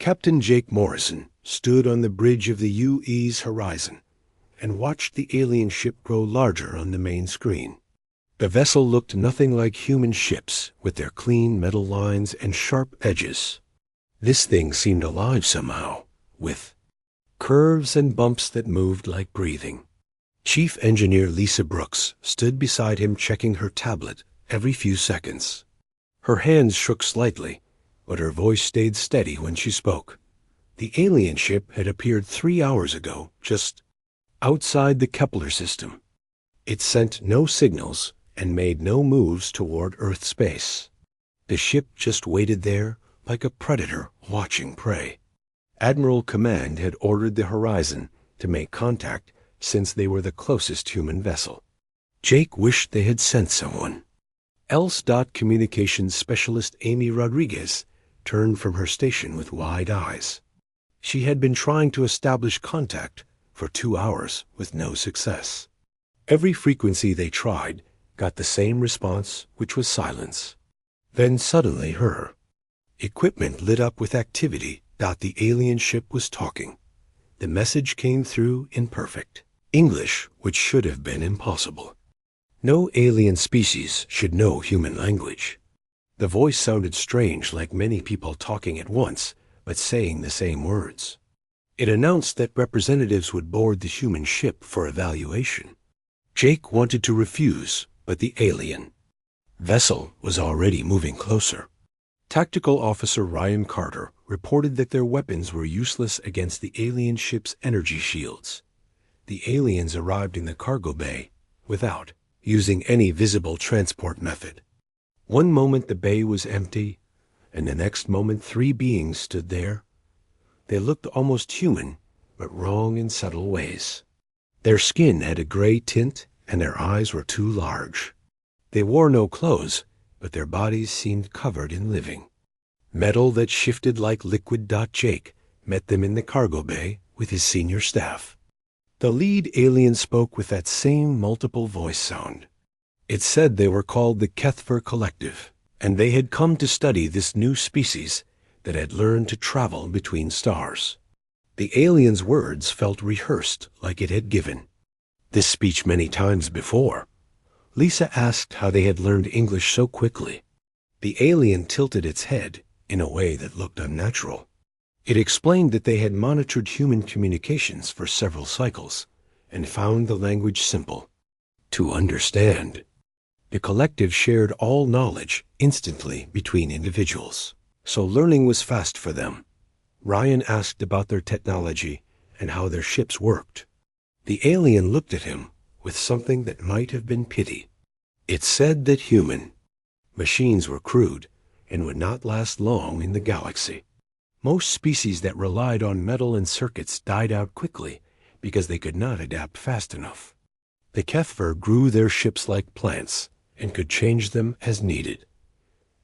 Captain Jake Morrison stood on the bridge of the UE's horizon and watched the alien ship grow larger on the main screen. The vessel looked nothing like human ships with their clean metal lines and sharp edges. This thing seemed alive somehow, with curves and bumps that moved like breathing. Chief Engineer Lisa Brooks stood beside him checking her tablet every few seconds. Her hands shook slightly, but her voice stayed steady when she spoke. The alien ship had appeared 3 hours ago, just outside the Kepler system. It sent no signals and made no moves toward Earth space. The ship just waited there like a predator watching prey. Admiral Command had ordered the Horizon to make contact since they were the closest human vessel. Jake wished they had sent someone. Else. Communications Specialist Amy Rodriguez turned from her station with wide eyes. She had been trying to establish contact for 2 hours with no success. Every frequency they tried got the same response, which was silence. Then suddenly her equipment lit up with activity. The alien ship was talking. The message came through in perfect English, which should have been impossible. No alien species should know human language. The voice sounded strange, like many people talking at once, but saying the same words. It announced that representatives would board the human ship for evaluation. Jake wanted to refuse, but the alien vessel was already moving closer. Tactical Officer Ryan Carter reported that their weapons were useless against the alien ship's energy shields. The aliens arrived in the cargo bay without using any visible transport method. One moment the bay was empty, and the next moment 3 beings stood there. They looked almost human, but wrong in subtle ways. Their skin had a gray tint, and their eyes were too large. They wore no clothes, but their bodies seemed covered in living. Metal that shifted like liquid. Jake met them in the cargo bay with his senior staff. The lead alien spoke with that same multiple voice sound. It said they were called the HFY Collective, and they had come to study this new species that had learned to travel between stars. The alien's words felt rehearsed, like it had given this speech many times before. Lisa asked how they had learned English so quickly. The alien tilted its head in a way that looked unnatural. It explained that they had monitored human communications for several cycles and found the language simple to understand. The collective shared all knowledge instantly between individuals, so learning was fast for them. Ryan asked about their technology and how their ships worked. The alien looked at him with something that might have been pity. It said that human machines were crude and would not last long in the galaxy. Most species that relied on metal and circuits died out quickly because they could not adapt fast enough. The HFY grew their ships like plants and could change them as needed.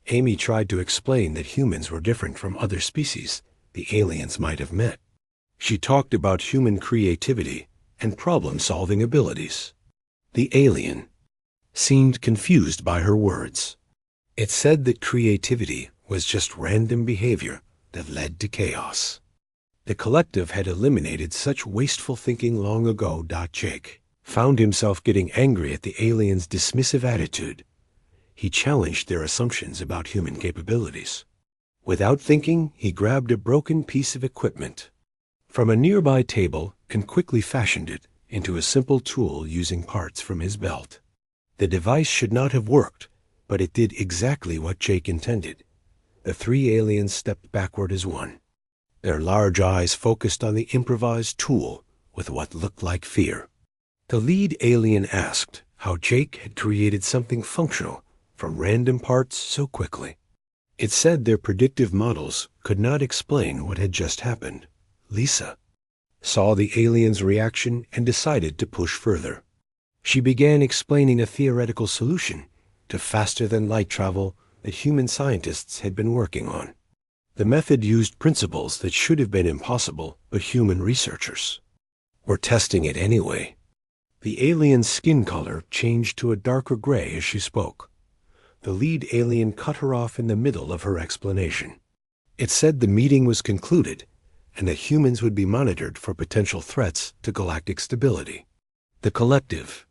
Amy tried to explain that humans were different from other species the aliens might have met. She talked about human creativity and problem-solving abilities. The alien seemed confused by her words. It said that creativity was just random behavior that led to chaos. The collective had eliminated such wasteful thinking long ago. Jake found himself getting angry at the aliens' dismissive attitude. He challenged their assumptions about human capabilities. Without thinking, he grabbed a broken piece of equipment from a nearby table and quickly fashioned it into a simple tool using parts from his belt. The device should not have worked, but it did exactly what Jake intended. The 3 aliens stepped backward as one. Their large eyes focused on the improvised tool with what looked like fear. The lead alien asked how Jake had created something functional from random parts so quickly. It said their predictive models could not explain what had just happened. Lisa saw the alien's reaction and decided to push further. She began explaining a theoretical solution to faster-than-light travel that human scientists had been working on. The method used principles that should have been impossible, but human researchers were testing it anyway. The alien's skin color changed to a darker gray as she spoke. The lead alien cut her off in the middle of her explanation. It said the meeting was concluded and that humans would be monitored for potential threats to galactic stability. The collective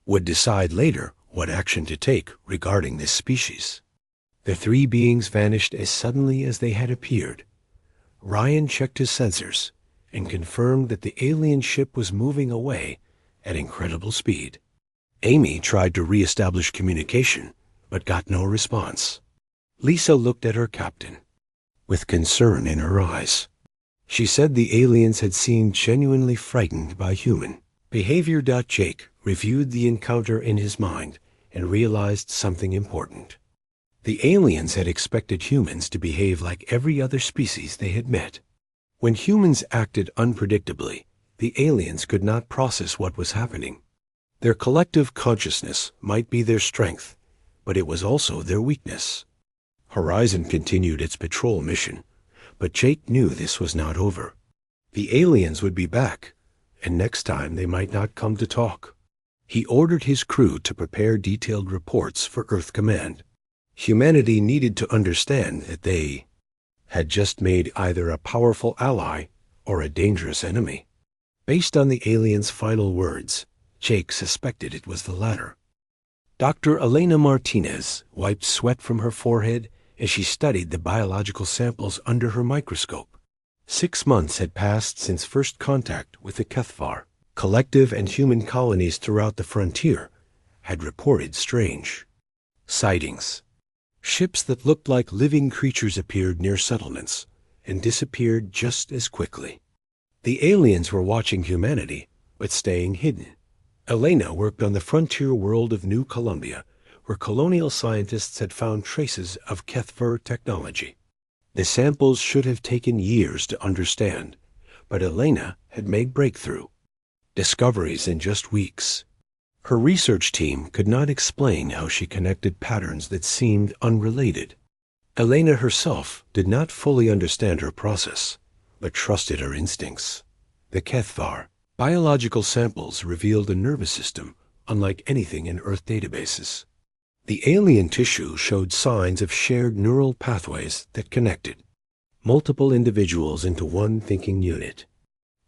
would decide later what action to take regarding this species. The three beings vanished as suddenly as they had appeared. Ryan checked his sensors and confirmed that the alien ship was moving away at incredible speed. Amy tried to re-establish communication, but got no response. Lisa looked at her captain with concern in her eyes. She said the aliens had seemed genuinely frightened by human behavior. Jake reviewed the encounter in his mind and realized something important. The aliens had expected humans to behave like every other species they had met. When humans acted unpredictably, the aliens could not process what was happening. Their collective consciousness might be their strength, but it was also their weakness. Horizon continued its patrol mission, but Jake knew this was not over. The aliens would be back, and next time they might not come to talk. He ordered his crew to prepare detailed reports for Earth Command. Humanity needed to understand that they had just made either a powerful ally or a dangerous enemy. Based on the aliens' final words, Jake suspected it was the latter. Dr. Elena Martinez wiped sweat from her forehead as she studied the biological samples under her microscope. 6 months had passed since first contact with the Kethvar. Collective and human colonies throughout the frontier had reported strange sightings. Ships that looked like living creatures appeared near settlements and disappeared just as quickly. The aliens were watching humanity, but staying hidden. Elena worked on the frontier world of New Columbia, where colonial scientists had found traces of Kethvar technology. The samples should have taken years to understand, but Elena had made breakthrough discoveries in just weeks. Her research team could not explain how she connected patterns that seemed unrelated. Elena herself did not fully understand her process, but trusted her instincts. The Kethvar biological samples revealed a nervous system unlike anything in Earth databases. The alien tissue showed signs of shared neural pathways that connected multiple individuals into one thinking unit.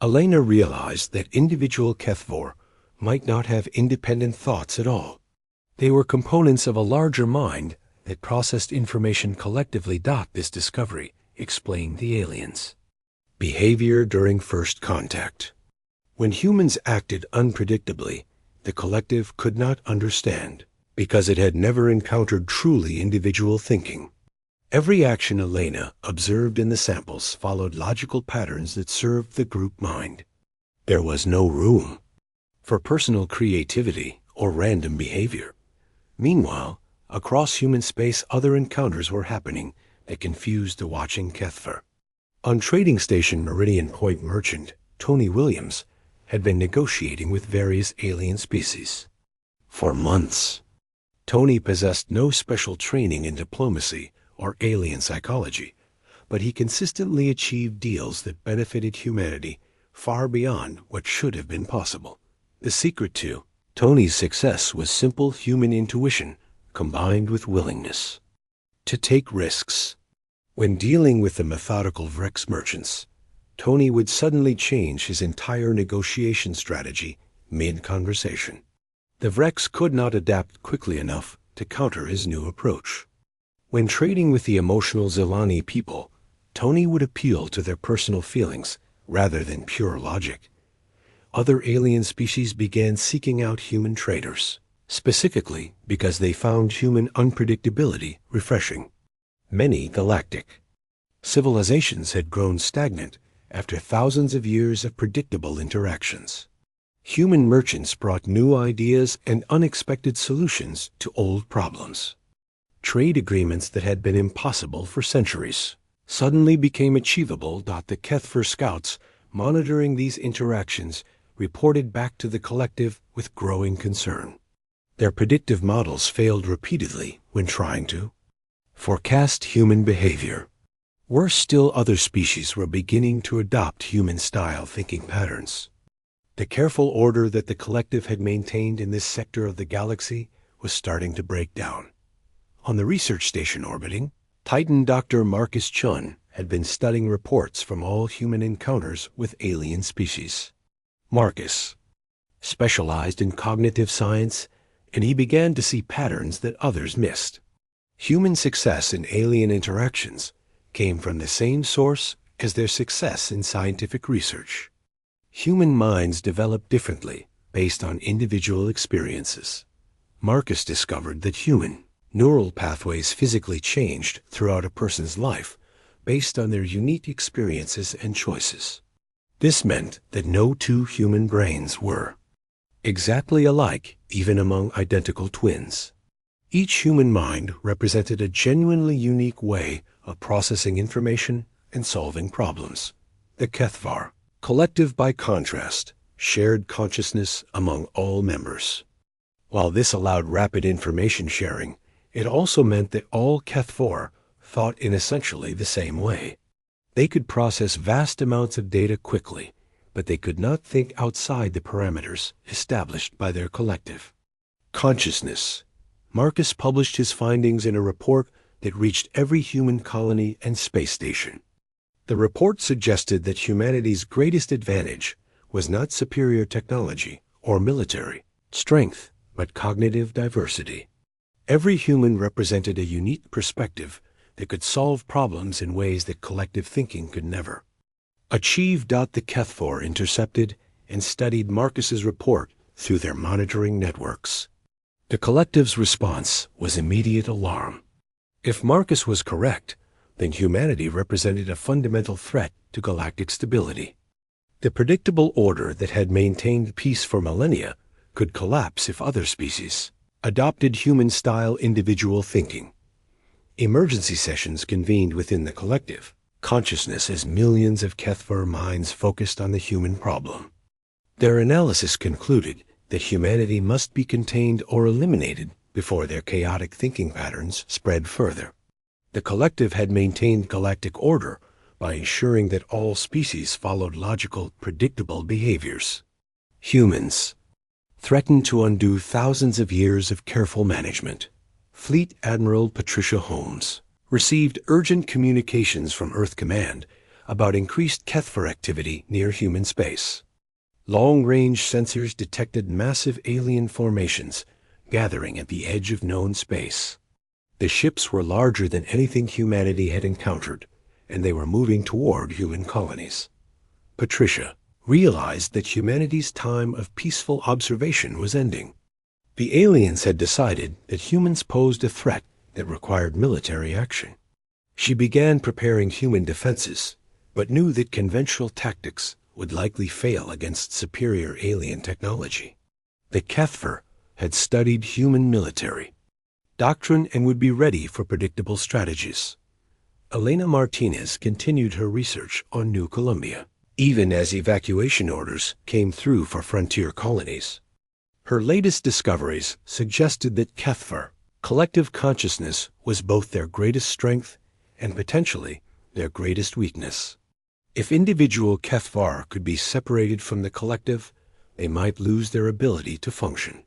Elena realized that individual Kethvar might not have independent thoughts at all. They were components of a larger mind that processed information collectively. This discovery explained the aliens' behavior during first contact. When humans acted unpredictably, the collective could not understand, because it had never encountered truly individual thinking. Every action Elena observed in the samples followed logical patterns that served the group mind. There was no room for personal creativity or random behavior. Meanwhile, across human space, other encounters were happening that confused the watching Kethvar. On trading station Meridian Point merchant Tony Williams had been negotiating with various alien species for months. Tony possessed no special training in diplomacy or alien psychology, but he consistently achieved deals that benefited humanity far beyond what should have been possible. The secret to Tony's success was simple human intuition combined with willingness to take risks. When dealing with the methodical Vrex merchants, Tony would suddenly change his entire negotiation strategy mid-conversation. The Vrex could not adapt quickly enough to counter his new approach. When trading with the emotional Zilani people, Tony would appeal to their personal feelings rather than pure logic. Other alien species began seeking out human traders, specifically because they found human unpredictability refreshing. Many galactic civilizations had grown stagnant after thousands of years of predictable interactions. Human merchants brought new ideas and unexpected solutions to old problems. Trade agreements that had been impossible for centuries suddenly became achievable. The Kethvar scouts monitoring these interactions reported back to the collective with growing concern. Their predictive models failed repeatedly when trying to forecast human behavior. Worse still, other species were beginning to adopt human-style thinking patterns. The careful order that the collective had maintained in this sector of the galaxy was starting to break down. On the research station orbiting Titan, Dr. Marcus Chun had been studying reports from all human encounters with alien species. Marcus specialized in cognitive science, and he began to see patterns that others missed. Human success in alien interactions came from the same source as their success in scientific research. Human minds develop differently based on individual experiences. Marcus discovered that human neural pathways physically changed throughout a person's life based on their unique experiences and choices. This meant that no two human brains were exactly alike, even among identical twins. Each human mind represented a genuinely unique way of processing information and solving problems. The HFY, collective by contrast, shared consciousness among all members. While this allowed rapid information sharing, it also meant that all HFY thought in essentially the same way. They could process vast amounts of data quickly, but they could not think outside the parameters established by their collective. Consciousness. Marcus published his findings in a report that reached every human colony and space station. The report suggested that humanity's greatest advantage was not superior technology or military strength, but cognitive diversity. Every human represented a unique perspective that could solve problems in ways that collective thinking could never achieve. The HFY intercepted and studied Marcus's report through their monitoring networks. The collective's response was immediate alarm. If Marcus was correct, then humanity represented a fundamental threat to galactic stability. The predictable order that had maintained peace for millennia could collapse if other species adopted human-style individual thinking. Emergency sessions convened within the collective consciousness as millions of HFY minds focused on the human problem. Their analysis concluded that humanity must be contained or eliminated before their chaotic thinking patterns spread further. The collective had maintained galactic order by ensuring that all species followed logical, predictable behaviors. Humans threatened to undo thousands of years of careful management. Fleet Admiral Patricia Holmes received urgent communications from Earth Command about increased HFY activity near human space. Long-range sensors detected massive alien formations gathering at the edge of known space. The ships were larger than anything humanity had encountered, and they were moving toward human colonies. Patricia realized that humanity's time of peaceful observation was ending. The aliens had decided that humans posed a threat that required military action. She began preparing human defenses, but knew that conventional tactics would likely fail against superior alien technology. The HFY had studied human military doctrine and would be ready for predictable strategies. Elena Martinez continued her research on New Columbia, even as evacuation orders came through for frontier colonies. Her latest discoveries suggested that HFY, collective consciousness, was both their greatest strength and potentially their greatest weakness. If individual HFY could be separated from the collective, they might lose their ability to function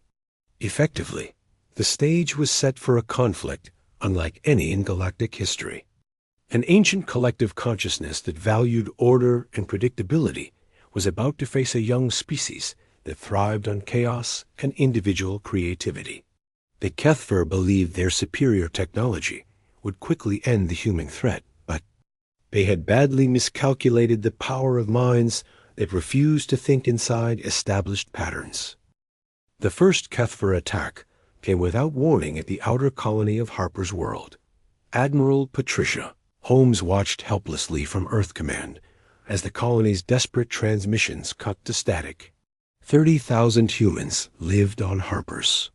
effectively. The stage was set for a conflict unlike any in galactic history. An ancient collective consciousness that valued order and predictability was about to face a young species that thrived on chaos and individual creativity. The HFY believed their superior technology would quickly end the human threat, but they had badly miscalculated the power of minds that refused to think inside established patterns. The first HFY attack came without warning at the outer colony of Harper's World. Admiral Patricia Holmes watched helplessly from Earth Command as the colony's desperate transmissions cut to static. 30,000 humans lived on Harper's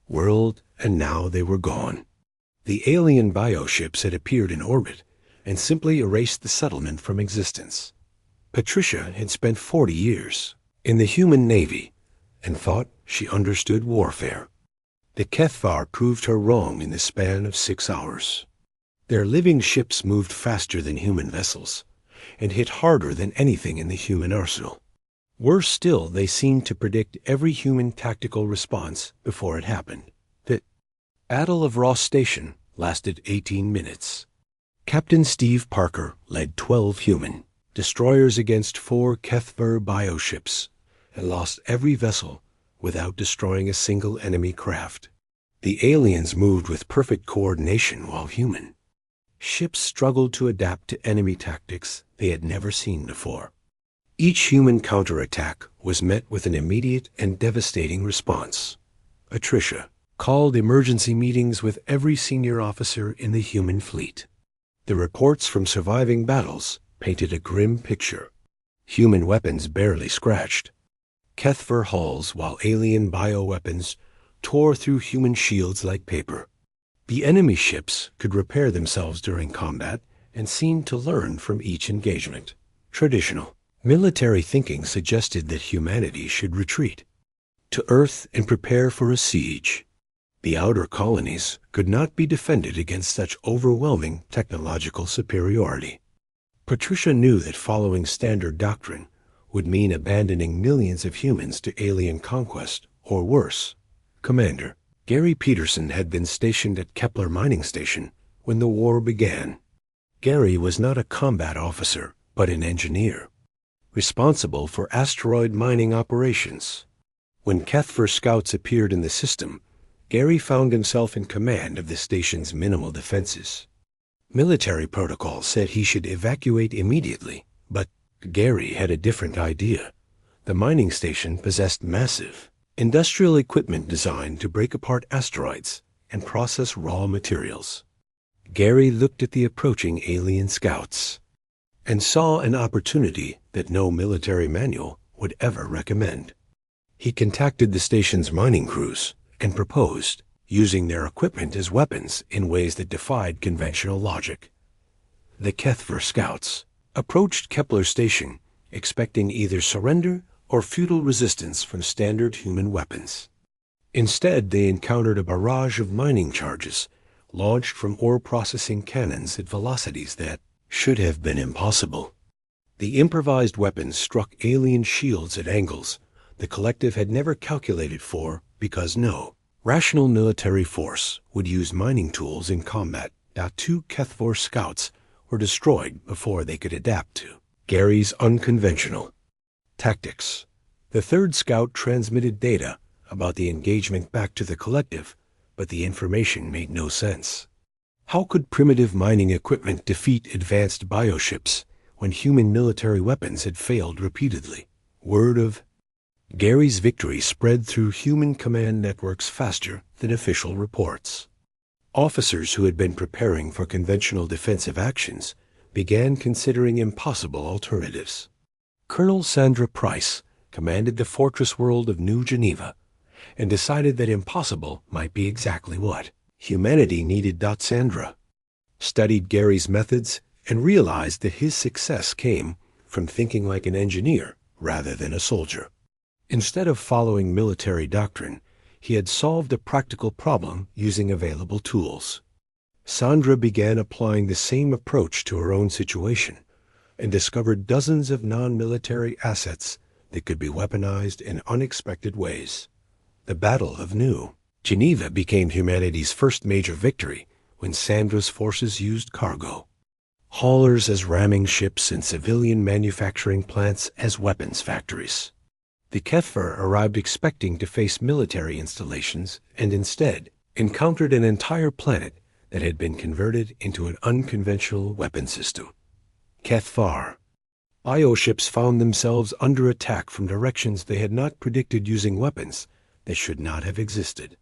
World, and now they were gone. The alien bioships had appeared in orbit and simply erased the settlement from existence. Patricia had spent 40 years in the human Navy and thought she understood warfare. The HFY proved her wrong in the span of 6 hours. Their living ships moved faster than human vessels and hit harder than anything in the human arsenal. Worse still, they seemed to predict every human tactical response before it happened. The Battle of Ross Station lasted 18 minutes. Captain Steve Parker led 12 human destroyers against 4 HFY bioships and lost every vessel without destroying a single enemy craft. The aliens moved with perfect coordination while human ships struggled to adapt to enemy tactics they had never seen before. Each human counterattack was met with an immediate and devastating response. Patricia called emergency meetings with every senior officer in the human fleet. The reports from surviving battles painted a grim picture. Human weapons barely scratched HFY hulls while alien bioweapons tore through human shields like paper. The enemy ships could repair themselves during combat and seemed to learn from each engagement. Traditional military thinking suggested that humanity should retreat to Earth and prepare for a siege. The outer colonies could not be defended against such overwhelming technological superiority. Patricia knew that following standard doctrine would mean abandoning millions of humans to alien conquest, or worse. Commander Gary Peterson had been stationed at Kepler Mining Station when the war began. Gary was not a combat officer, but an engineer, responsible for asteroid mining operations. When HFY scouts appeared in the system, Gary found himself in command of the station's minimal defenses. Military protocol said he should evacuate immediately, but Gary had a different idea. The mining station possessed massive industrial equipment designed to break apart asteroids and process raw materials. Gary looked at the approaching alien scouts and saw an opportunity that no military manual would ever recommend. He contacted the station's mining crews and proposed using their equipment as weapons in ways that defied conventional logic. The HFY scouts approached Kepler Station expecting either surrender or futile resistance from standard human weapons. Instead, they encountered a barrage of mining charges launched from ore processing cannons at velocities that should have been impossible. The improvised weapons struck alien shields at angles the collective had never calculated for because no rational military force would use mining tools in combat. 2 HFY scouts were destroyed before they could adapt to Gary's unconventional tactics. The 3rd scout transmitted data about the engagement back to the collective, but the information made no sense. How could primitive mining equipment defeat advanced bioships when human military weapons had failed repeatedly? Word of Gary's victory spread through human command networks faster than official reports. Officers who had been preparing for conventional defensive actions began considering impossible alternatives. Colonel Sandra Price commanded the fortress world of New Geneva and decided that impossible might be exactly what humanity needed. Sandra studied Gary's methods and realized that his success came from thinking like an engineer rather than a soldier. Instead of following military doctrine, he had solved a practical problem using available tools. Sandra began applying the same approach to her own situation and discovered dozens of non-military assets that could be weaponized in unexpected ways. The Battle of New Geneva became humanity's first major victory when Sandra's forces used cargo haulers as ramming ships and civilian manufacturing plants as weapons factories. The HFY arrived expecting to face military installations and instead encountered an entire planet that had been converted into an unconventional weapon system. HFY bioships found themselves under attack from directions they had not predicted using weapons that should not have existed.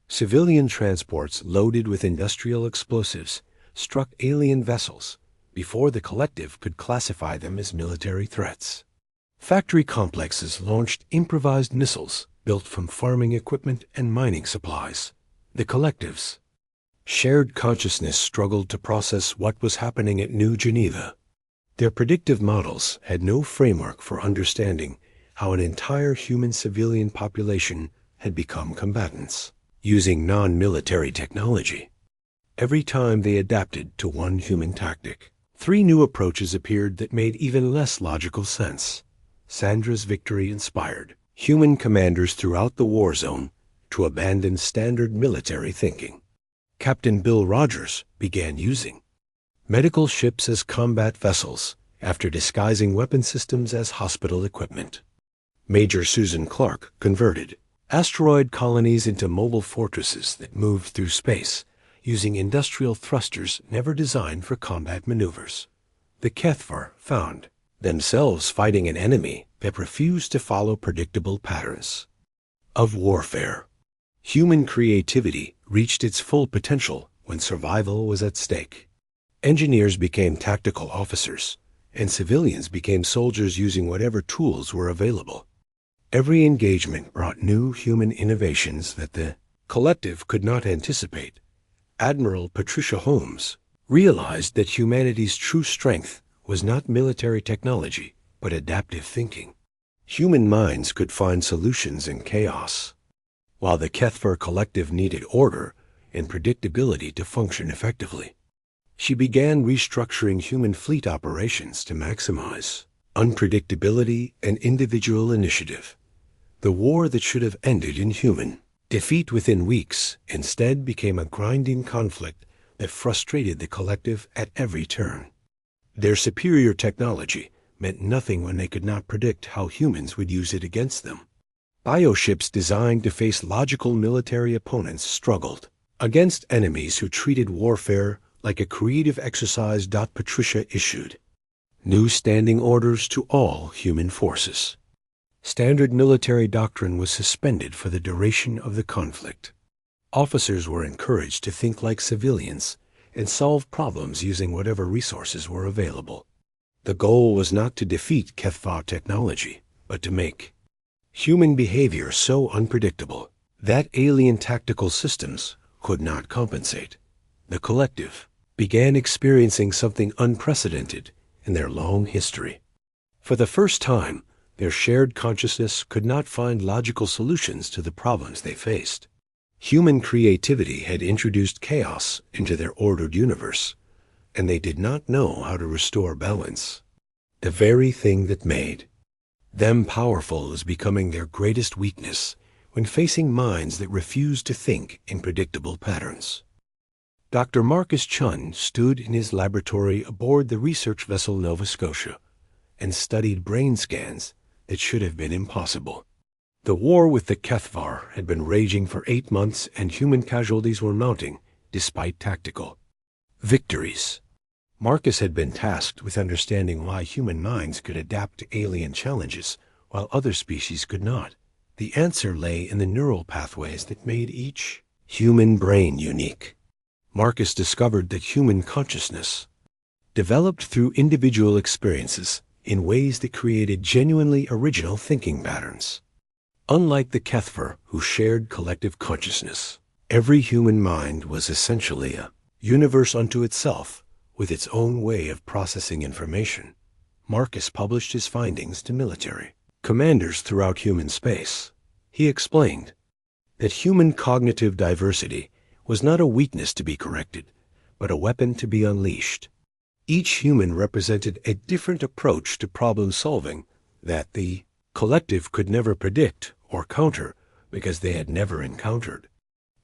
Civilian transports loaded with industrial explosives struck alien vessels before the collective could classify them as military threats. Factory complexes launched improvised missiles built from farming equipment and mining supplies. The collective's shared consciousness struggled to process what was happening at New Geneva. Their predictive models had no framework for understanding how an entire human civilian population had become combatants using non-military technology. Every time they adapted to one human tactic, 3 new approaches appeared that made even less logical sense. Sandra's victory inspired human commanders throughout the war zone to abandon standard military thinking. Captain Bill Rogers began using medical ships as combat vessels, after disguising weapon systems as hospital equipment. Major Susan Clark converted asteroid colonies into mobile fortresses that moved through space, using industrial thrusters never designed for combat maneuvers. The HFY found themselves fighting an enemy that refused to follow predictable patterns of warfare. Human creativity reached its full potential when survival was at stake. Engineers became tactical officers, and civilians became soldiers using whatever tools were available. Every engagement brought new human innovations that the collective could not anticipate. Admiral Patricia Holmes realized that humanity's true strength was not military technology, but adaptive thinking. Human minds could find solutions in chaos, while the HFY collective needed order and predictability to function effectively. She began restructuring human fleet operations to maximize unpredictability and individual initiative. The war that should have ended in human defeat within weeks instead became a grinding conflict that frustrated the collective at every turn. Their superior technology meant nothing when they could not predict how humans would use it against them. Bioships designed to face logical military opponents struggled against enemies who treated warfare like a creative exercise. Patricia issued new standing orders to all human forces. Standard military doctrine was suspended for the duration of the conflict. Officers were encouraged to think like civilians and solve problems using whatever resources were available. The goal was not to defeat HFY technology, but to make human behavior so unpredictable that alien tactical systems could not compensate. The collective began experiencing something unprecedented in their long history. For the first time, their shared consciousness could not find logical solutions to the problems they faced. Human creativity had introduced chaos into their ordered universe, and they did not know how to restore balance. The very thing that made them powerful is becoming their greatest weakness when facing minds that refuse to think in predictable patterns. Dr. Marcus Chun stood in his laboratory aboard the research vessel Nova Scotia and studied brain scans that should have been impossible. The war with the HFY had been raging for 8 months, and human casualties were mounting despite tactical victories. Marcus had been tasked with understanding why human minds could adapt to alien challenges while other species could not. The answer lay in the neural pathways that made each human brain unique. Marcus discovered that human consciousness developed through individual experiences in ways that created genuinely original thinking patterns. Unlike the HFY, who shared collective consciousness, every human mind was essentially a universe unto itself, with its own way of processing information. Marcus published his findings to military commanders throughout human space. He explained that human cognitive diversity was not a weakness to be corrected, but a weapon to be unleashed. Each human represented a different approach to problem solving that the collective could never predict or counter because they had never encountered.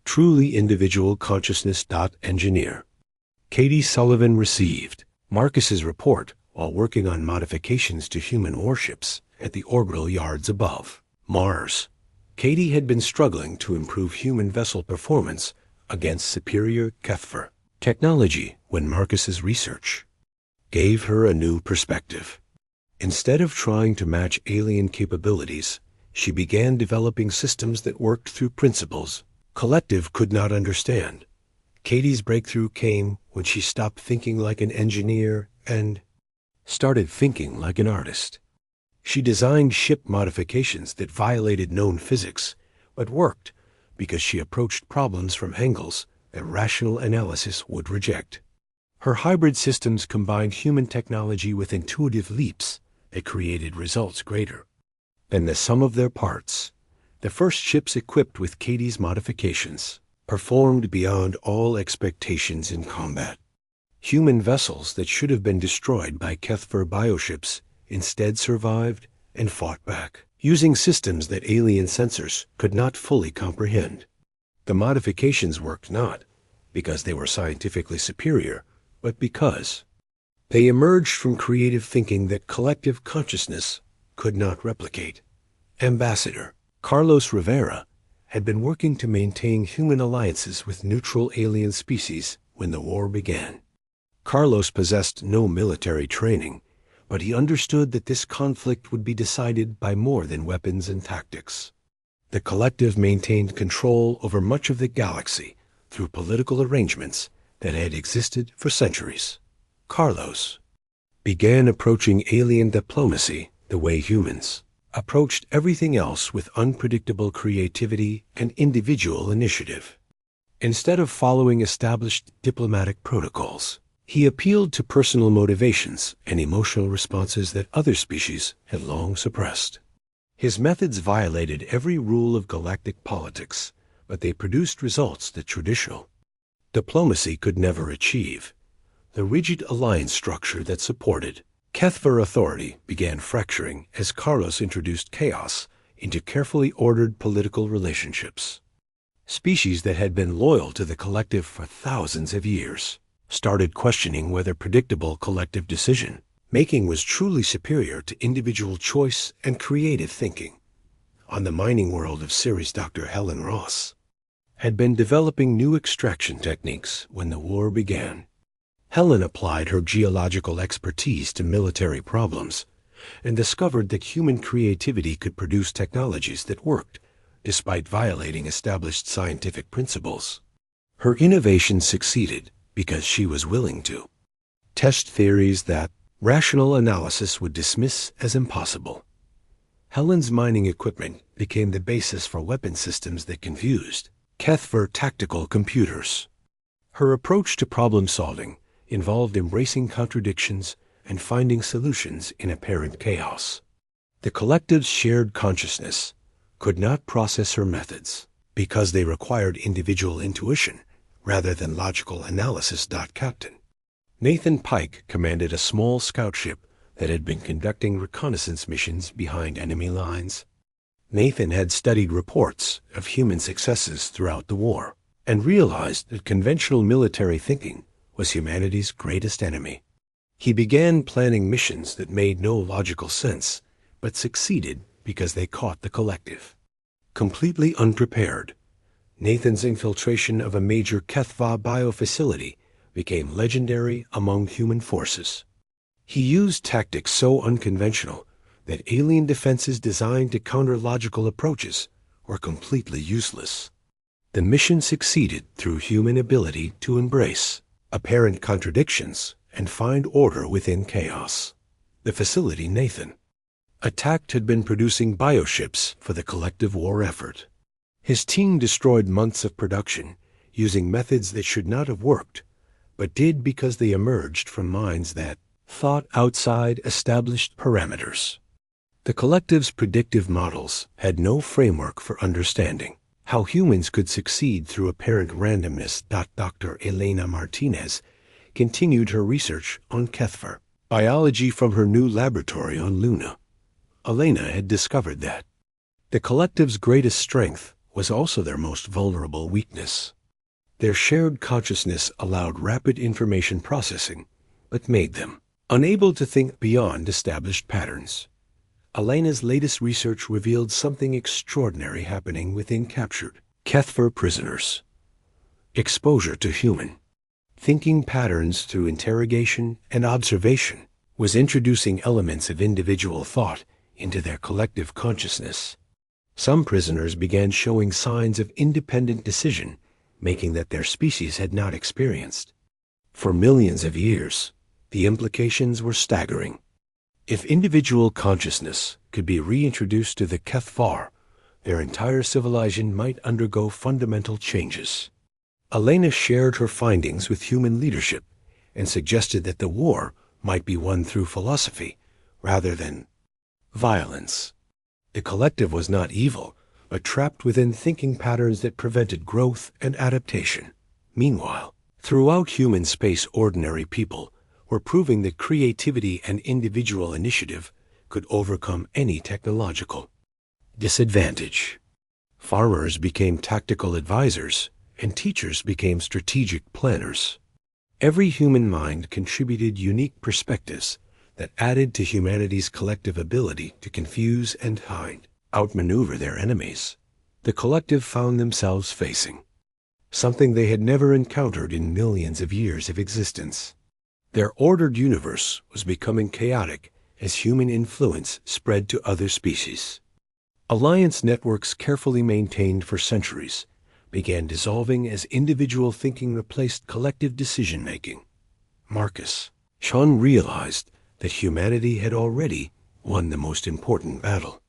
Truly individual consciousness. Engineer Katie Sullivan received Marcus's report while working on modifications to human warships at the orbital yards above Mars. Katie had been struggling to improve human vessel performance against superior HFY technology when Marcus's research gave her a new perspective. Instead of trying to match alien capabilities, she began developing systems that worked through principles collective could not understand. Katie's breakthrough came when she stopped thinking like an engineer and started thinking like an artist. She designed ship modifications that violated known physics, but worked because she approached problems from angles that rational analysis would reject. Her hybrid systems combined human technology with intuitive leaps that created results greater than the sum of their parts. The first ships equipped with Katie's modifications performed beyond all expectations in combat. Human vessels that should have been destroyed by HFY bioships instead survived and fought back, using systems that alien sensors could not fully comprehend. The modifications worked not because they were scientifically superior, but because they emerged from creative thinking that collective consciousness could not replicate. Ambassador Carlos Rivera had been working to maintain human alliances with neutral alien species when the war began. Carlos possessed no military training, but he understood that this conflict would be decided by more than weapons and tactics. The collective maintained control over much of the galaxy through political arrangements that had existed for centuries. Carlos began approaching alien diplomacy the way humans approached everything else, with unpredictable creativity and individual initiative. Instead of following established diplomatic protocols, he appealed to personal motivations and emotional responses that other species had long suppressed. His methods violated every rule of galactic politics, but they produced results that traditional diplomacy could never achieve. The rigid alliance structure that supported HFY authority began fracturing as Carlos introduced chaos into carefully ordered political relationships. Species that had been loyal to the collective for thousands of years started questioning whether predictable collective decision-making was truly superior to individual choice and creative thinking. On the mining world of series, Dr. Helen Ross had been developing new extraction techniques when the war began. Helen applied her geological expertise to military problems and discovered that human creativity could produce technologies that worked despite violating established scientific principles. Her innovation succeeded because she was willing to test theories that rational analysis would dismiss as impossible. Helen's mining equipment became the basis for weapon systems that confused HFY tactical computers. Her approach to problem solving involved embracing contradictions and finding solutions in apparent chaos. The collective's shared consciousness could not process her methods because they required individual intuition rather than logical analysis. Captain Nathan Pike commanded a small scout ship that had been conducting reconnaissance missions behind enemy lines. Nathan had studied reports of human successes throughout the war and realized that conventional military thinking was humanity's greatest enemy. He began planning missions that made no logical sense, but succeeded because they caught the collective completely unprepared. Nathan's infiltration of a major HFY biofacility became legendary among human forces. He used tactics so unconventional that alien defenses designed to counter logical approaches were completely useless. The mission succeeded through human ability to embrace apparent contradictions and find order within chaos. The facility Nathan attacked had been producing bioships for the collective war effort. His team destroyed months of production using methods that should not have worked, but did because they emerged from minds that thought outside established parameters. The collective's predictive models had no framework for understanding how humans could succeed through apparent randomness. Dr. Elena Martinez continued her research on HFY biology from her new laboratory on Luna. Elena had discovered that the collective's greatest strength was also their most vulnerable weakness. Their shared consciousness allowed rapid information processing, but made them unable to think beyond established patterns. Elena's latest research revealed something extraordinary happening within captured HFY prisoners. Exposure to human thinking patterns through interrogation and observation was introducing elements of individual thought into their collective consciousness. Some prisoners began showing signs of independent decision, making that their species had not experienced for millions of years. The implications were staggering. If individual consciousness could be reintroduced to the HFY, their entire civilization might undergo fundamental changes. Elena shared her findings with human leadership and suggested that the war might be won through philosophy rather than violence. The collective was not evil, but trapped within thinking patterns that prevented growth and adaptation. Meanwhile, throughout human space, ordinary people were proving that creativity and individual initiative could overcome any technological disadvantage. Farmers became tactical advisors, and teachers became strategic planners. Every human mind contributed unique perspectives that added to humanity's collective ability to confuse and hide, outmaneuver their enemies. The collective found themselves facing something they had never encountered in millions of years of existence. Their ordered universe was becoming chaotic as human influence spread to other species. Alliance networks carefully maintained for centuries began dissolving as individual thinking replaced collective decision-making. Marcus Sean realized that humanity had already won the most important battle.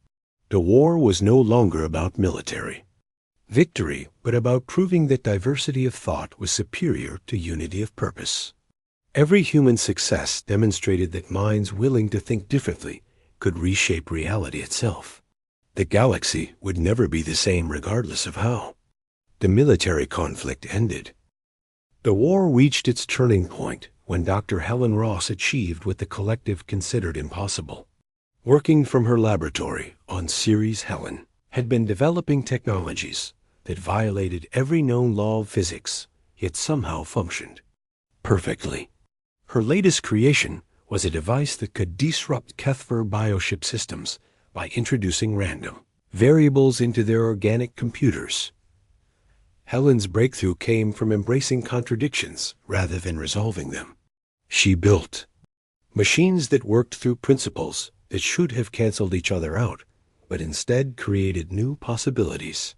The war was no longer about military victory, but about proving that diversity of thought was superior to unity of purpose. Every human success demonstrated that minds willing to think differently could reshape reality itself. The galaxy would never be the same regardless of how. The military conflict ended. The war reached its turning point when Dr. Helen Ross achieved what the collective considered impossible. Working from her laboratory on Ceres Helen had been developing technologies that violated every known law of physics, yet somehow functioned perfectly. Her latest creation was a device that could disrupt HFY bioship systems by introducing random variables into their organic computers. Helen's breakthrough came from embracing contradictions rather than resolving them. She built machines that worked through principles that should have canceled each other out, but instead created new possibilities.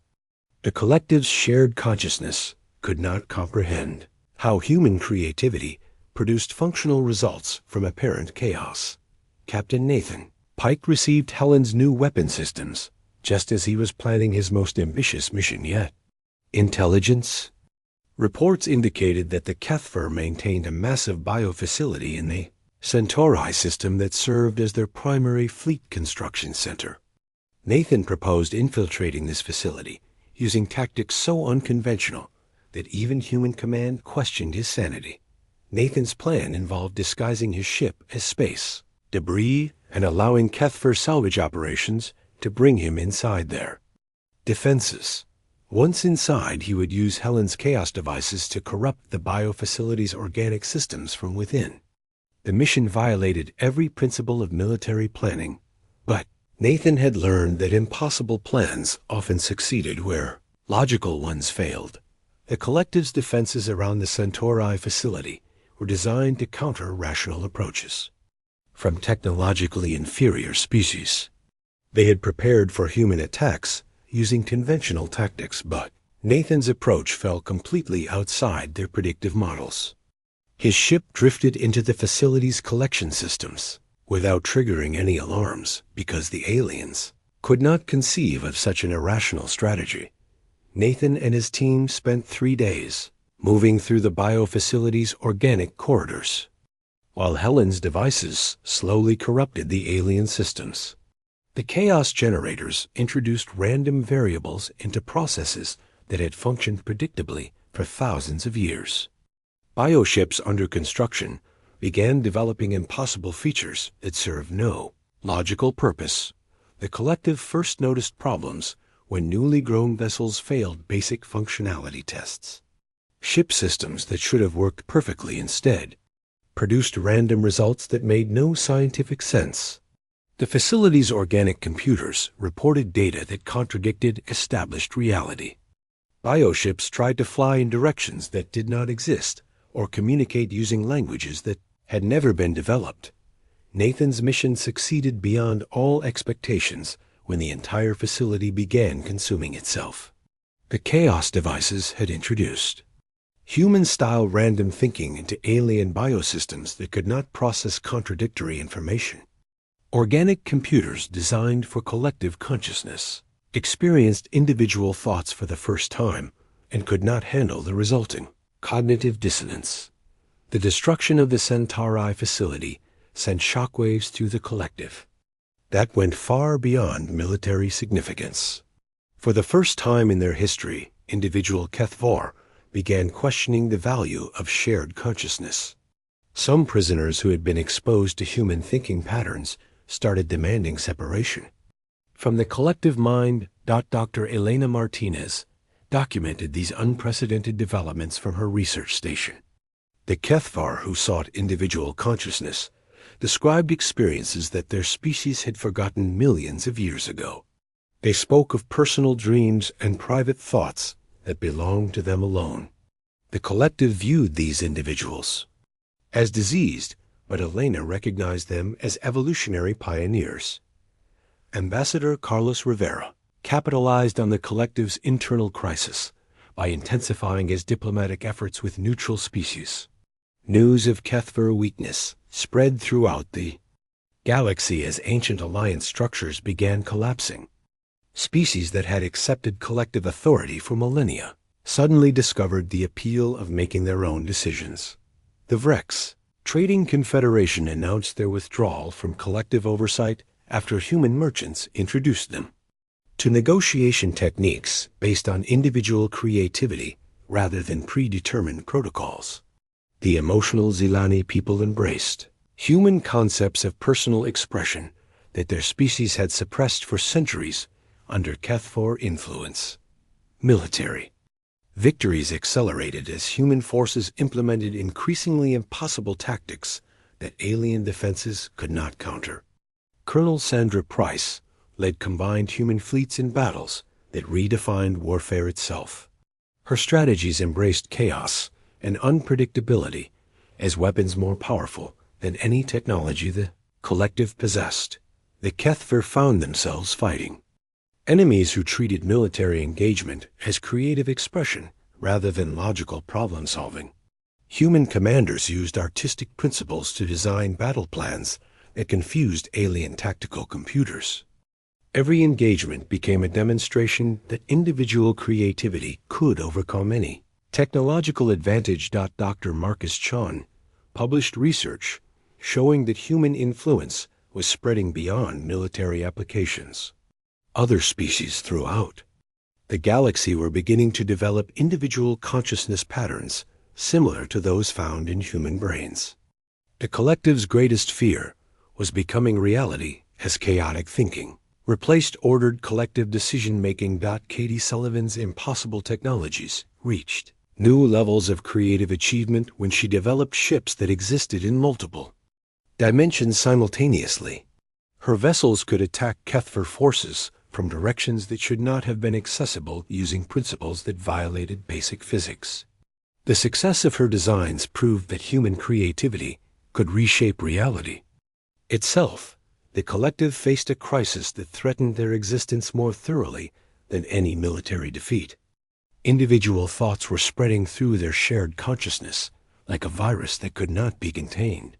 The collective's shared consciousness could not comprehend how human creativity produced functional results from apparent chaos. Captain Nathan Pike received Helen's new weapon systems just as he was planning his most ambitious mission yet. Intelligence. Reports indicated that the HFY maintained a massive biofacility in the Centauri system that served as their primary fleet construction center. Nathan proposed infiltrating this facility using tactics so unconventional that even human command questioned his sanity. Nathan's plan involved disguising his ship as space debris and allowing HFY salvage operations to bring him inside there. Defenses. Once inside, he would use Helen's chaos devices to corrupt the biofacility's organic systems from within. The mission violated every principle of military planning, but Nathan had learned that impossible plans often succeeded where logical ones failed. The collective's defenses around the Centauri facility were designed to counter rational approaches from technologically inferior species. They had prepared for human attacks using conventional tactics, but Nathan's approach fell completely outside their predictive models. His ship drifted into the facility's collection systems without triggering any alarms because the aliens could not conceive of such an irrational strategy. Nathan and his team spent 3 days moving through the biofacility's organic corridors, while Helen's devices slowly corrupted the alien systems. The chaos generators introduced random variables into processes that had functioned predictably for thousands of years. Bioships under construction began developing impossible features that served no logical purpose. The collective first noticed problems when newly grown vessels failed basic functionality tests. Ship systems that should have worked perfectly instead produced random results that made no scientific sense. The facility's organic computers reported data that contradicted established reality. Bioships tried to fly in directions that did not exist or communicate using languages that had never been developed. Nathan's mission succeeded beyond all expectations when the entire facility began consuming itself. The chaos devices had introduced human-style random thinking into alien biosystems that could not process contradictory information. Organic computers designed for collective consciousness experienced individual thoughts for the first time and could not handle the resulting cognitive dissonance. The destruction of the Centauri facility sent shockwaves through the collective that went far beyond military significance. For the first time in their history, individual HFY began questioning the value of shared consciousness. Some prisoners who had been exposed to human thinking patterns started demanding separation from the collective mind. Dr. Elena Martinez documented these unprecedented developments from her research station. The Kethvar, who sought individual consciousness, described experiences that their species had forgotten millions of years ago. They spoke of personal dreams and private thoughts that belonged to them alone. The collective viewed these individuals as diseased, but Elena recognized them as evolutionary pioneers. Ambassador Carlos Rivera capitalized on the collective's internal crisis by intensifying his diplomatic efforts with neutral species. News of Kethvar weakness spread throughout the galaxy as ancient alliance structures began collapsing. Species that had accepted collective authority for millennia suddenly discovered the appeal of making their own decisions. The Vrex Trading Confederation announced their withdrawal from collective oversight after human merchants introduced them to negotiation techniques based on individual creativity rather than predetermined protocols. The emotional Zilani people embraced human concepts of personal expression that their species had suppressed for centuries under Kethvar influence. Military victories accelerated as human forces implemented increasingly impossible tactics that alien defenses could not counter. Colonel Sandra Price led combined human fleets in battles that redefined warfare itself. Her strategies embraced chaos and unpredictability as weapons more powerful than any technology the collective possessed. The Kethvar found themselves fighting enemies who treated military engagement as creative expression rather than logical problem-solving. Human commanders used artistic principles to design battle plans that confused alien tactical computers. Every engagement became a demonstration that individual creativity could overcome any technological advantage. Dr. Marcus Chon published research showing that human influence was spreading beyond military applications. Other species throughout the galaxy were beginning to develop individual consciousness patterns similar to those found in human brains. The collective's greatest fear was becoming reality as chaotic thinking replaced ordered collective decision-making. Katie Sullivan's impossible technologies reached new levels of creative achievement when she developed ships that existed in multiple dimensions simultaneously. Her vessels could attack Kethvar forces from directions that should not have been accessible using principles that violated basic physics. The success of her designs proved that human creativity could reshape reality itself. The collective faced a crisis that threatened their existence more thoroughly than any military defeat. Individual thoughts were spreading through their shared consciousness like a virus that could not be contained.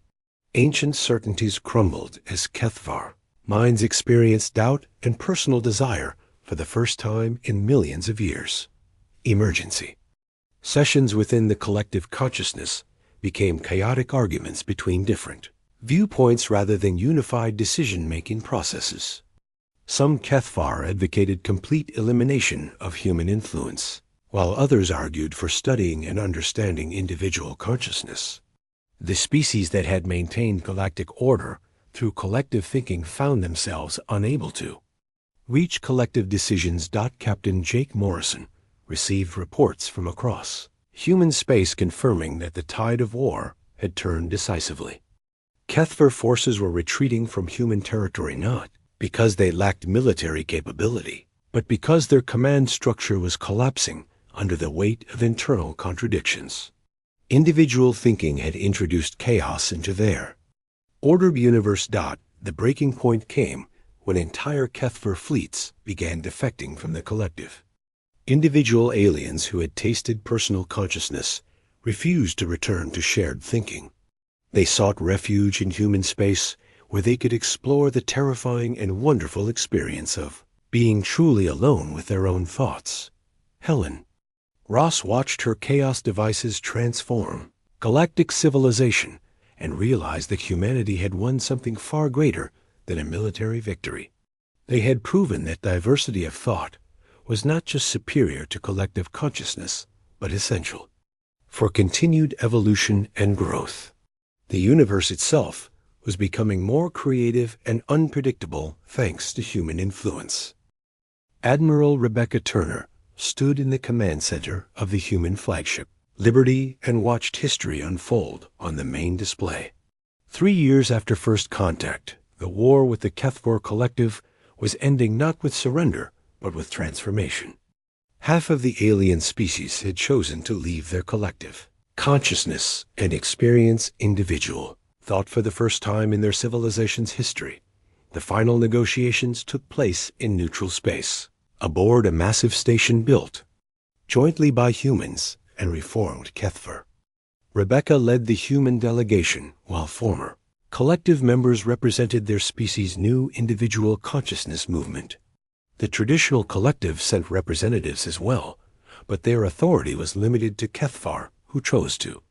Ancient certainties crumbled as Kethvar minds experienced doubt and personal desire for the first time in millions of years. Emergency sessions within the collective consciousness became chaotic arguments between different viewpoints rather than unified decision-making processes. Some Kethvar advocated complete elimination of human influence, while others argued for studying and understanding individual consciousness. The species that had maintained galactic order through collective thinking found themselves unable to reach collective decisions. Captain Jake Morrison received reports from across human space confirming that the tide of war had turned decisively. Kethvar forces were retreating from human territory not because they lacked military capability, but because their command structure was collapsing under the weight of internal contradictions. Individual thinking had introduced chaos into their ordered universe. The breaking point came when entire Kethvar fleets began defecting from the collective. Individual aliens who had tasted personal consciousness refused to return to shared thinking. They sought refuge in human space where they could explore the terrifying and wonderful experience of being truly alone with their own thoughts. Helen Ross watched her chaos devices transform galactic civilization and realized that humanity had won something far greater than a military victory. They had proven that diversity of thought was not just superior to collective consciousness, but essential for continued evolution and growth. The universe itself was becoming more creative and unpredictable thanks to human influence. Admiral Rebecca Turner stood in the command center of the human flagship, liberty, and watched history unfold on the main display. 3 years after first contact, the war with the Kethfor Collective was ending not with surrender, but with transformation. Half of the alien species had chosen to leave their collective consciousness and experience individual thought for the first time in their civilization's history. The final negotiations took place in neutral space, aboard a massive station built jointly by humans and reformed Kethfor. Rebecca led the human delegation, while former collective members represented their species' new individual consciousness movement. The traditional collective sent representatives as well, but their authority was limited to Kethfor, who chose to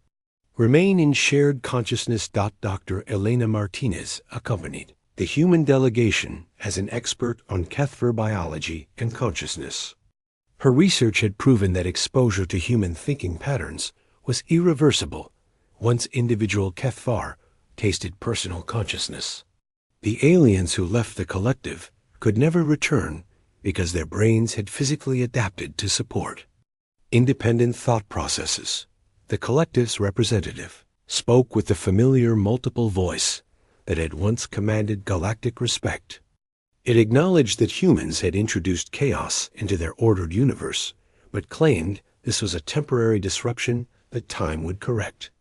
remain in shared consciousness. Dr. Elena Martinez accompanied the human delegation as an expert on Kethfor biology and consciousness. Her research had proven that exposure to human thinking patterns was irreversible once individual Kethfor tasted personal consciousness. The aliens who left the collective could never return because their brains had physically adapted to support independent thought processes. The collective's representative spoke with the familiar multiple voice that had once commanded galactic respect. It acknowledged that humans had introduced chaos into their ordered universe, but claimed this was a temporary disruption that time would correct.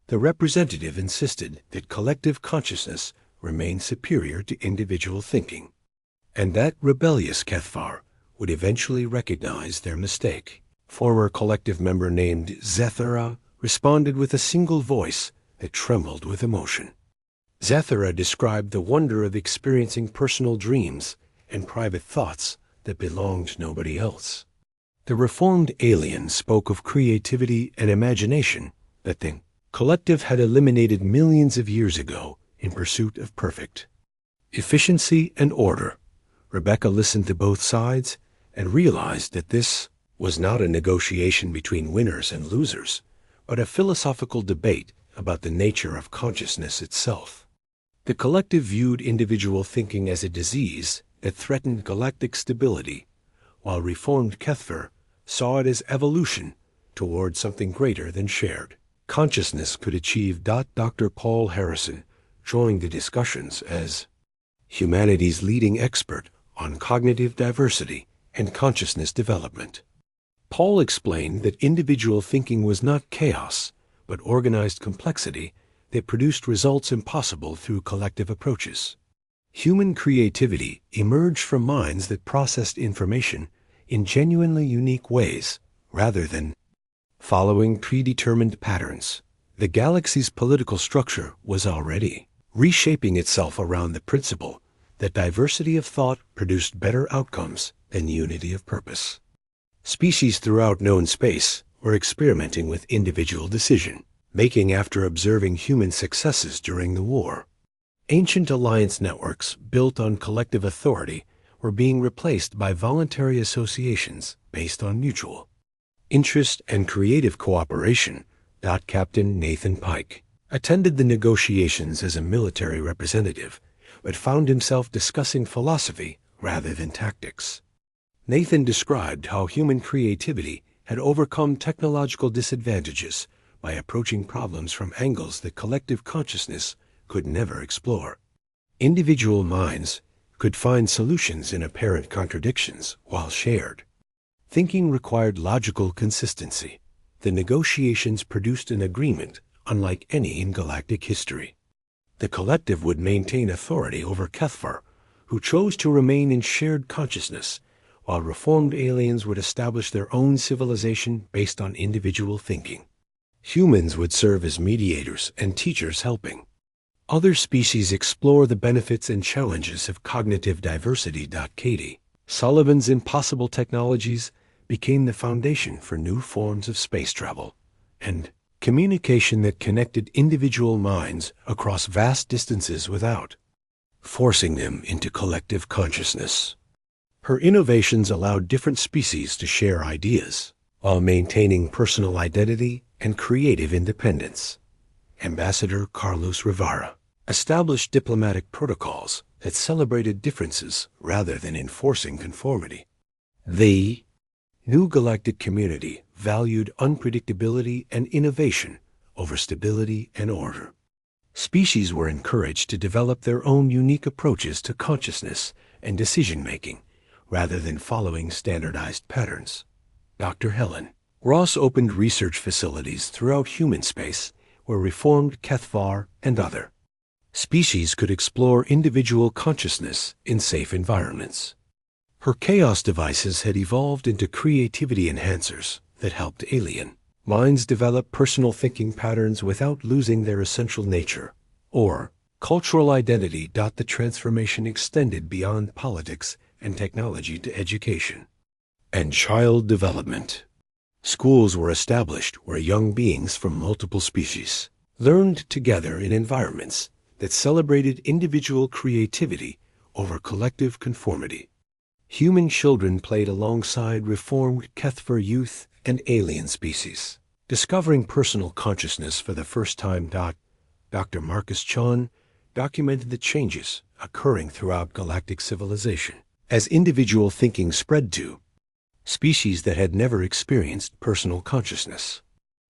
The representative insisted that collective consciousness remained superior to individual thinking, and that rebellious Kethfor would eventually recognize their mistake. Former collective member named Zethara responded with a single voice that trembled with emotion. Zethara described the wonder of experiencing personal dreams and private thoughts that belonged to nobody else. The reformed alien spoke of creativity and imagination that the collective had eliminated millions of years ago in pursuit of perfect efficiency and order. Rebecca listened to both sides and realized that this was not a negotiation between winners and losers, but a philosophical debate about the nature of consciousness itself. The collective viewed individual thinking as a disease that threatened galactic stability, while reformed Kethfor saw it as evolution toward something greater than shared consciousness could achieve. Dr. Paul Harrison joined the discussions as humanity's leading expert on cognitive diversity and consciousness development. Paul explained that individual thinking was not chaos, but organized complexity that produced results impossible through collective approaches. Human creativity emerged from minds that processed information in genuinely unique ways, rather than following predetermined patterns. The galaxy's political structure was already reshaping itself around the principle that diversity of thought produced better outcomes than unity of purpose. Species throughout known space were experimenting with individual decision-making after observing human successes during the war. Ancient alliance networks built on collective authority were being replaced by voluntary associations based on mutual interest and creative cooperation. Captain Nathan Pike attended the negotiations as a military representative, but found himself discussing philosophy rather than tactics. Nathan described how human creativity had overcome technological disadvantages by approaching problems from angles that collective consciousness could never explore. Individual minds could find solutions in apparent contradictions, while shared thinking required logical consistency. The negotiations produced an agreement unlike any in galactic history. The collective would maintain authority over Kethfor, who chose to remain in shared consciousness, while reformed aliens would establish their own civilization based on individual thinking. Humans would serve as mediators and teachers helping other species explore the benefits and challenges of cognitive diversity. Katie Sullivan's impossible technologies became the foundation for new forms of space travel and communication that connected individual minds across vast distances without forcing them into collective consciousness. Her innovations allowed different species to share ideas while maintaining personal identity and creative independence. Ambassador Carlos Rivera established diplomatic protocols that celebrated differences rather than enforcing conformity. The new galactic community valued unpredictability and innovation over stability and order. Species were encouraged to develop their own unique approaches to consciousness and decision-making, rather than following standardized patterns. Dr. Helen Ross opened research facilities throughout human space where reformed Kethvar and other species could explore individual consciousness in safe environments. Her chaos devices had evolved into creativity enhancers that helped alien minds develop personal thinking patterns without losing their essential nature or cultural identity. The transformation extended beyond politics and technology to education and child development. Schools were established where young beings from multiple species learned together in environments that celebrated individual creativity over collective conformity. Human children played alongside reformed Kethvar youth and alien species, discovering personal consciousness for the first time. Dr. Marcus Chon documented the changes occurring throughout galactic civilization as individual thinking spread to species that had never experienced personal consciousness.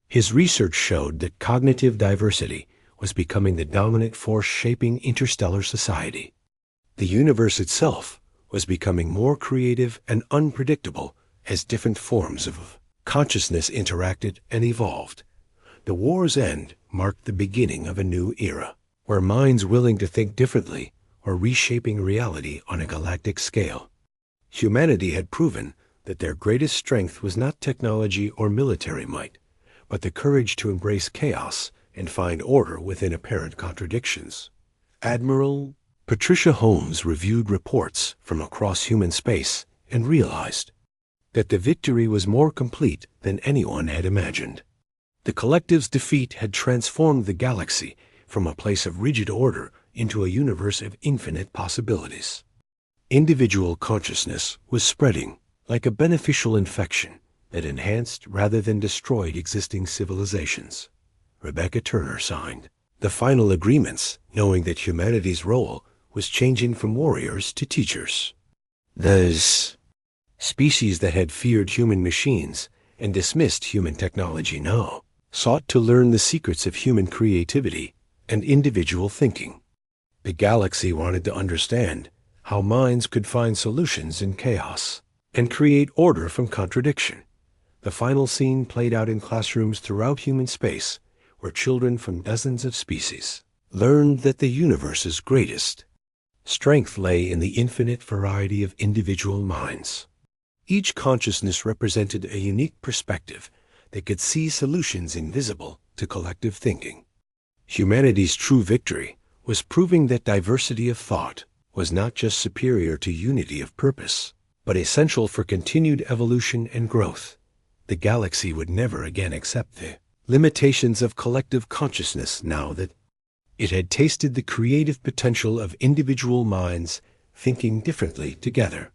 His research showed that cognitive diversity was becoming the dominant force shaping interstellar society. The universe itself was becoming more creative and unpredictable as different forms of consciousness interacted and evolved. The war's end marked the beginning of a new era, where minds willing to think differently were reshaping reality on a galactic scale. Humanity had proven that their greatest strength was not technology or military might, but the courage to embrace chaos and find order within apparent contradictions. Admiral Patricia Holmes reviewed reports from across human space and realized that the victory was more complete than anyone had imagined. The collective's defeat had transformed the galaxy from a place of rigid order into a universe of infinite possibilities. Individual consciousness was spreading like a beneficial infection that enhanced rather than destroyed existing civilizations. Rebecca Turner signed the final agreements, knowing that humanity's role was changing from warriors to teachers. Those species that had feared human machines and dismissed human technology now sought to learn the secrets of human creativity and individual thinking. The galaxy wanted to understand how minds could find solutions in chaos and create order from contradiction. The final scene played out in classrooms throughout human space, where children from dozens of species learned that the universe's greatest strength lay in the infinite variety of individual minds. Each consciousness represented a unique perspective that could see solutions invisible to collective thinking. Humanity's true victory was proving that diversity of thought was not just superior to unity of purpose, but essential for continued evolution and growth. The galaxy would never again accept the limitations of collective consciousness now that it had tasted the creative potential of individual minds thinking differently together.